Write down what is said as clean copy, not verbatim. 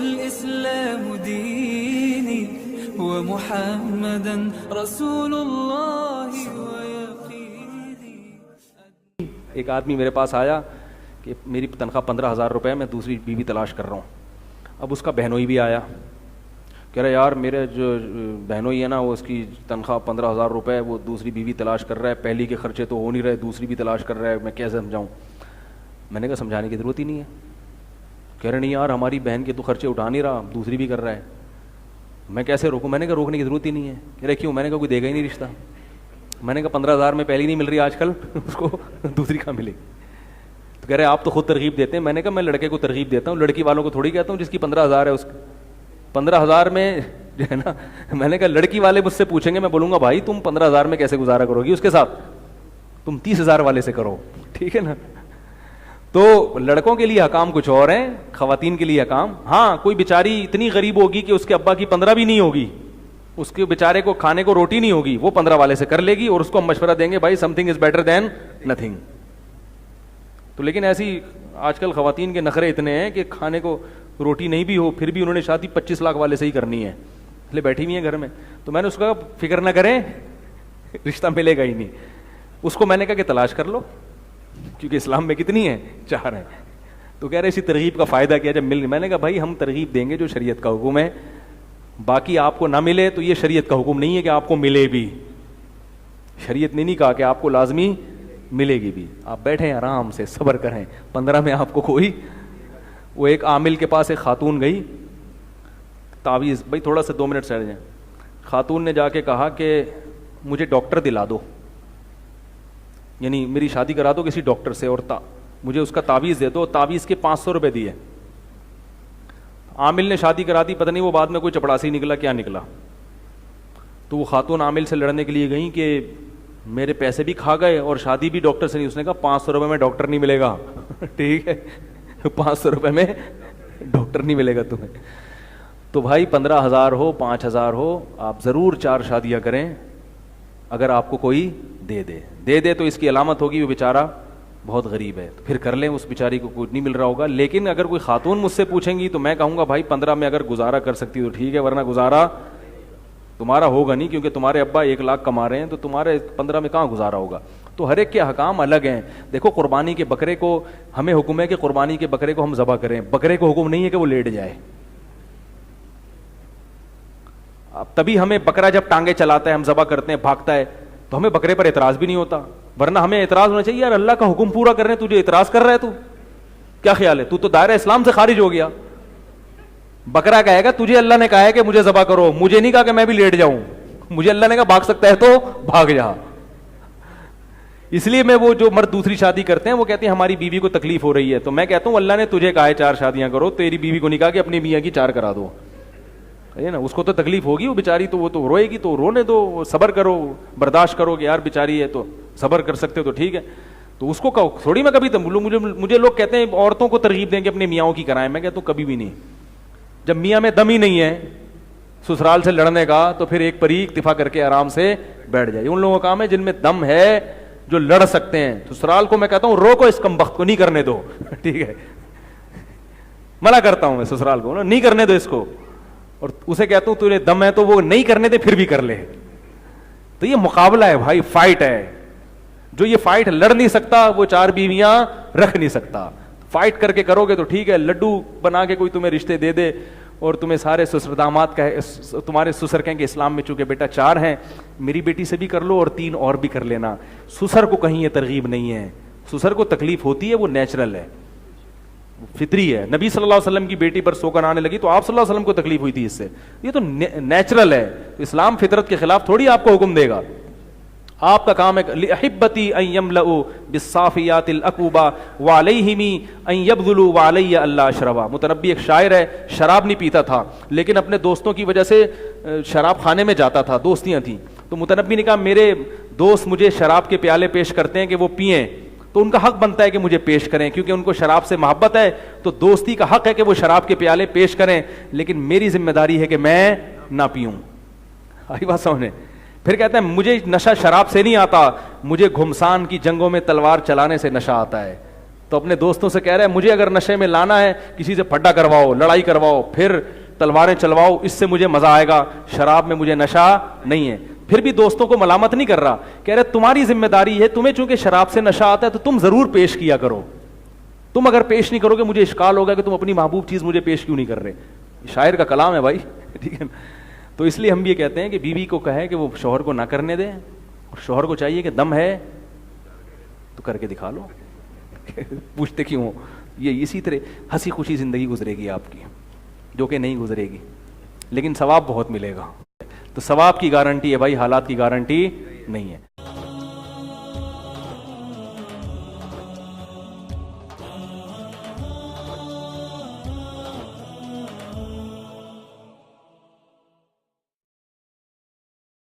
والإسلام ديني ومحمدا رسول الله ويقيني. ایک آدمی میرے پاس آیا کہ میری تنخواہ 15,000 روپے ہے, میں دوسری بیوی تلاش کر رہا ہوں. اب اس کا بہنوئی بھی آیا, کہہ رہا یار میرے جو بہنوئی ہے نا وہ اس کی تنخواہ 15,000 روپے ہے, وہ دوسری بیوی تلاش کر رہا ہے, پہلی کے خرچے تو ہو نہیں رہے, دوسری بھی تلاش کر رہا ہے, میں کیسے سمجھاؤں. میں نے کہا سمجھانے کی ضرورت ہی نہیں ہے. کہہ رہے نہیں یار ہماری بہن کے تو خرچے اٹھا نہیں رہا, دوسری بھی کر رہا ہے, میں کیسے روکوں. میں نے کہا روکنے کی ضرورت ہی نہیں ہے. کہہ رہے کیوں. میں نے کہا کوئی دے گا ہی نہیں رشتہ. میں نے کہا 15,000 میں پہلی نہیں مل رہی آج کل, اس کو دوسری کہاں ملے. تو کہہ رہے آپ تو خود ترغیب دیتے ہیں. میں نے کہا میں لڑکے کو ترغیب دیتا ہوں, لڑکی والوں کو تھوڑی کہتا ہوں جس کی 15,000 ہے اس 15,000 میں جو ہے نا. میں نے کہا لڑکی والے مجھ سے پوچھیں گے, میں بولوں گا بھائی تم 15,000 میں کیسے گزارا کرو گی, اس کے ساتھ تم 30,000 والے سے کرو, ٹھیک ہے نا. تو لڑکوں کے لیے حکام کچھ اور ہیں, خواتین کے لیے حکام. ہاں کوئی بیچاری اتنی غریب ہوگی کہ اس کے ابا کی 15 بھی نہیں ہوگی, اس کے بیچارے کو کھانے کو روٹی نہیں ہوگی, وہ 15 والے سے کر لے گی, اور اس کو ہم مشورہ دیں گے بھائی some thing is better than nothing. تو لیکن ایسی آج کل خواتین کے نخرے اتنے ہیں کہ کھانے کو روٹی نہیں بھی ہو پھر بھی انہوں نے شادی 25 لاکھ والے سے ہی کرنی ہے, اس لیے بیٹھی ہوئی ہیں گھر میں. تو میں نے اس کا فکر نہ کریں, رشتہ ملے گا ہی نہیں. اس کو میں نے کہا کہ تلاش کر لو, کیونکہ اسلام میں کتنی ہیں, 4 ہیں. تو کہہ رہے اسی ترغیب کا فائدہ کیا جب مل. میں نے کہا بھائی ہم ترغیب دیں گے جو شریعت کا حکم ہے, باقی آپ کو نہ ملے تو یہ شریعت کا حکم نہیں ہے کہ آپ کو ملے بھی. شریعت نے نہیں کہا کہ آپ کو لازمی ملے گی بھی. آپ بیٹھیں آرام سے صبر کریں, 15 میں آپ کو کوئی. وہ ایک عامل کے پاس ایک خاتون گئی, تعویذ, بھائی تھوڑا سا 2 منٹ سیٹ جائیں. خاتون نے جا کے کہا کہ مجھے ڈاکٹر دلا دو, یعنی میری شادی کرا دو کسی ڈاکٹر سے, اور مجھے اس کا تعویذ دے دو. تعویذ کے 500 روپے دیے. عامل نے شادی کرا دی, پتہ نہیں وہ بعد میں کوئی چپڑاسی نکلا کیا نکلا. تو وہ خاتون عامل سے لڑنے کے لیے گئیں کہ میرے پیسے بھی کھا گئے اور شادی بھی ڈاکٹر سے نہیں. اس نے کہا 500 روپے میں ڈاکٹر نہیں ملے گا. ٹھیک ہے, 500 روپے میں ڈاکٹر نہیں ملے گا تمہیں. تو بھائی 15,000 ہو 5,000 ہو, آپ ضرور 4 شادیاں کریں. اگر آپ کو کوئی دے دے تو اس کی علامت ہوگی وہ بیچارہ بہت غریب ہے, تو پھر کر لیں, اس بیچاری کو کچھ نہیں مل رہا ہوگا. لیکن اگر کوئی خاتون مجھ سے پوچھیں گی تو میں کہوں گا بھائی 15 میں اگر گزارا کر سکتی تو ٹھیک ہے, ورنہ گزارا تمہارا ہوگا نہیں, کیونکہ تمہارے ابا 1 لاکھ کما رہے ہیں, تو تمہارے 15 میں کہاں گزارا ہوگا. تو ہر ایک کے حکام الگ ہیں. دیکھو قربانی کے بکرے کو ہمیں حکم ہے کہ قربانی کے بکرے کو ہم ذبح کریں, بکرے کو حکم نہیں ہے کہ وہ لیٹ جائے. اب تبھی ہمیں بکرا جب ٹانگیں چلاتا ہے, ہم ذبح کرتے ہیں, بھاگتا ہے, تو ہمیں بکرے پر اعتراض بھی نہیں ہوتا. ورنہ ہمیں اعتراض ہونا چاہیے, یار اللہ کا حکم پورا کر رہے ہیں, تجھے اعتراض کر رہا ہے, تو کیا خیال ہے, تو دائرہ اسلام سے خارج ہو گیا. بکرا کہے گا تجھے اللہ نے کہا ہے کہ مجھے ذبح کرو, مجھے نہیں کہا کہ میں بھی لیٹ جاؤں, مجھے اللہ نے کہا بھاگ سکتا ہے تو بھاگ جا. اس لیے میں وہ جو مرد دوسری شادی کرتے ہیں وہ کہتے ہیں ہماری بیوی کو تکلیف ہو رہی ہے, تو میں کہتا ہوں اللہ نے تجھے کہا ہے 4 شادیاں کرو, تیری بیوی کو نہیں کہا کہ اپنی میاں کی 4 کرا دو, ہے نا. اس کو تو تکلیف ہوگی, وہ بیچاری تو وہ تو روئے گی, تو رونے دو, صبر کرو, برداشت کرو کہ یار بیچاری ہے تو صبر کر سکتے ہو تو ٹھیک ہے. تو اس کو کہو تھوڑی میں کبھی مجھے لوگ کہتے ہیں عورتوں کو ترغیب دیں کہ اپنے میاں کی کرائیں. میں کہتا ہوں کبھی بھی نہیں. جب میاں میں دم ہی نہیں ہے سسرال سے لڑنے کا, تو پھر ایک پری اکتفا کر کے آرام سے بیٹھ جائے. ان لوگوں کا کام ہے جن میں دم ہے, جو لڑ سکتے ہیں. سسرال کو میں کہتا ہوں روکو, اس کم بخت کو نہیں کرنے دو, ٹھیک ہے. منع کرتا ہوں میں سسرال کو, نہیں کرنے دو اس کو, اور اسے کہتا ہوں تجھے دم ہے تو وہ نہیں کرنے دے پھر بھی کر لے. تو یہ مقابلہ ہے بھائی, فائٹ ہے. جو یہ فائٹ لڑ نہیں سکتا وہ 4 بیویاں رکھ نہیں سکتا. فائٹ کر کے کرو گے تو ٹھیک ہے, لڈو بنا کے کوئی تمہیں رشتے دے دے اور تمہیں سارے سسر داماد کہے, تمہارے سسر کہیں کہ اسلام میں چونکہ بیٹا 4 ہیں, میری بیٹی سے بھی کر لو اور 3 اور بھی کر لینا. سسر کو کہیں یہ ترغیب نہیں ہے. سسر کو تکلیف ہوتی ہے, وہ نیچرل ہے, فطری ہے. نبی صلی اللہ علیہ وسلم کی بیٹی پر سوکن آنے لگی تو آپ صلی اللہ علیہ وسلم کو تکلیف ہوئی تھی اس سے. یہ تو نیچرل ہے. اسلام فطرت کے خلاف تھوڑی آپ کو حکم دے گا. آپ کا کام ہے لأحبتی ان یملؤوا بالصافیات الاکوبا وعلیہم ان یبذلوا وعلی اللہ اشربا. متنبی ایک شاعر ہے, شراب نہیں پیتا تھا لیکن اپنے دوستوں کی وجہ سے شراب خانے میں جاتا تھا, دوستیاں تھیں. تو متنبی نے کہا میرے دوست مجھے شراب کے پیالے پیش کرتے ہیں کہ وہ پئیں, تو ان کا حق بنتا ہے کہ مجھے پیش کریں, کیونکہ ان کو شراب سے محبت ہے. تو دوستی کا حق ہے کہ وہ شراب کے پیالے پیش کریں, لیکن میری ذمہ داری ہے کہ میں نہ پیوں. آئی بات سمجھنے. پھر کہتے ہیں مجھے نشہ شراب سے نہیں آتا, مجھے گھمسان کی جنگوں میں تلوار چلانے سے نشہ آتا ہے. تو اپنے دوستوں سے کہہ رہا ہے مجھے اگر نشے میں لانا ہے کسی سے پھڈا کرواؤ, لڑائی کرواؤ, پھر تلواریں چلواؤ, اس سے مجھے مزہ آئے گا, شراب میں مجھے نشہ نہیں ہے. پھر بھی دوستوں کو ملامت نہیں کر رہا, کہہ رہے تمہاری ذمہ داری ہے, تمہیں چونکہ شراب سے نشہ آتا ہے تو تم ضرور پیش کیا کرو. تم اگر پیش نہیں کرو گے مجھے اشکال ہوگا کہ تم اپنی محبوب چیز مجھے پیش کیوں نہیں کر رہے. شاعر کا کلام ہے بھائی, ٹھیک ہے. تو اس لیے ہم یہ کہتے ہیں کہ بیوی کو کہے کہ وہ شوہر کو نہ کرنے دے, اور شوہر کو چاہیے کہ دم ہے تو کر کے دکھا لو. پوچھتے کیوں ہو؟ یہ اسی طرح ہنسی خوشی زندگی گزرے گی آپ کی, جو کہ نہیں گزرے گی, لیکن ثواب بہت ملے گا. تو ثواب کی گارنٹی ہے بھائی, حالات کی گارنٹی نہیں ہے.